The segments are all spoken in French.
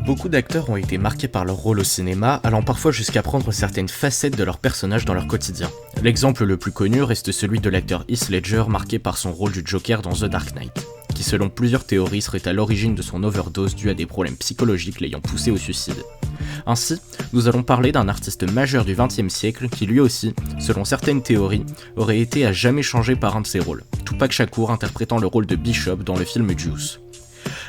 Beaucoup d'acteurs ont été marqués par leur rôle au cinéma, allant parfois jusqu'à prendre certaines facettes de leurs personnages dans leur quotidien. L'exemple le plus connu reste celui de l'acteur Heath Ledger marqué par son rôle du Joker dans The Dark Knight, qui selon plusieurs théories serait à l'origine de son overdose due à des problèmes psychologiques l'ayant poussé au suicide. Ainsi, nous allons parler d'un artiste majeur du XXe siècle qui lui aussi, selon certaines théories, aurait été à jamais changé par un de ses rôles, Tupac Shakur interprétant le rôle de Bishop dans le film Juice.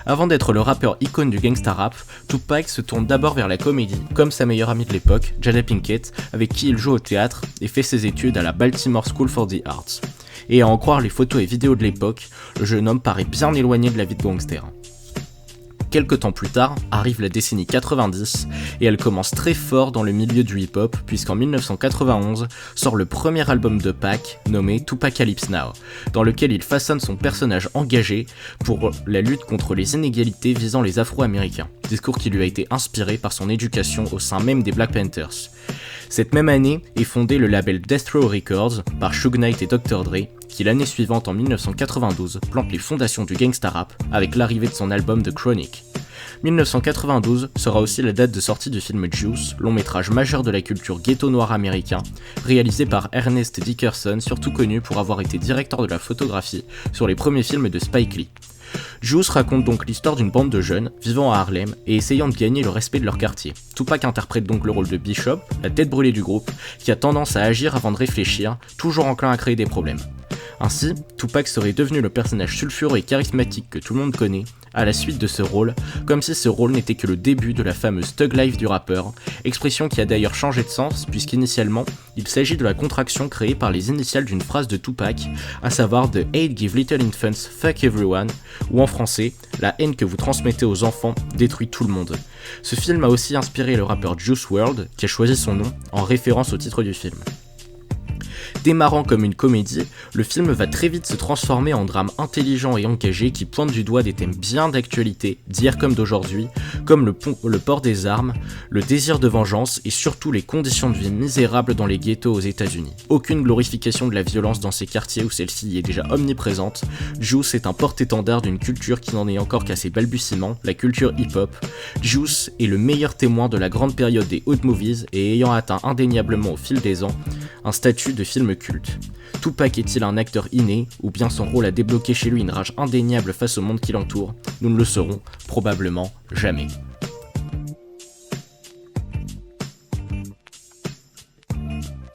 Avant d'être le rappeur icône du gangsta rap, Tupac se tourne d'abord vers la comédie, comme sa meilleure amie de l'époque, Jada Pinkett, avec qui il joue au théâtre et fait ses études à la Baltimore School for the Arts. Et à en croire les photos et vidéos de l'époque, le jeune homme paraît bien éloigné de la vie de gangster. Quelques temps plus tard, arrive la décennie 90 et elle commence très fort dans le milieu du hip-hop puisqu'en 1991 sort le premier album de Pac nommé Tupacalypse Now, dans lequel il façonne son personnage engagé pour la lutte contre les inégalités visant les Afro-Américains, discours qui lui a été inspiré par son éducation au sein même des Black Panthers. Cette même année est fondé le label Death Row Records par Suge Knight et Dr. Dre, qui l'année suivante en 1992 plante les fondations du gangsta rap avec l'arrivée de son album The Chronic. 1992 sera aussi la date de sortie du film Juice, long métrage majeur de la culture ghetto noir américain, réalisé par Ernest Dickerson, surtout connu pour avoir été directeur de la photographie sur les premiers films de Spike Lee. Juice raconte donc l'histoire d'une bande de jeunes vivant à Harlem et essayant de gagner le respect de leur quartier. Tupac interprète donc le rôle de Bishop, la tête brûlée du groupe, qui a tendance à agir avant de réfléchir, toujours enclin à créer des problèmes. Ainsi, Tupac serait devenu le personnage sulfureux et charismatique que tout le monde connaît, à la suite de ce rôle, comme si ce rôle n'était que le début de la fameuse thug life du rappeur, expression qui a d'ailleurs changé de sens puisqu'initialement, il s'agit de la contraction créée par les initiales d'une phrase de Tupac, à savoir The hate give little infants fuck everyone, ou en français, la haine que vous transmettez aux enfants détruit tout le monde. Ce film a aussi inspiré le rappeur Juice WRLD, qui a choisi son nom en référence au titre du film. Démarrant comme une comédie, le film va très vite se transformer en drame intelligent et engagé qui pointe du doigt des thèmes bien d'actualité, d'hier comme d'aujourd'hui, comme le port des armes, le désir de vengeance et surtout les conditions de vie misérables dans les ghettos aux États-Unis. Aucune glorification de la violence dans ces quartiers où celle-ci y est déjà omniprésente. Juice est un porte-étendard d'une culture qui n'en est encore qu'à ses balbutiements, la culture hip-hop. Juice est le meilleur témoin de la grande période des hood movies et ayant atteint indéniablement au fil des ans un statut de film culte. Tupac est-il un acteur inné, ou bien son rôle a débloqué chez lui une rage indéniable face au monde qui l'entoure? Nous ne le saurons probablement jamais.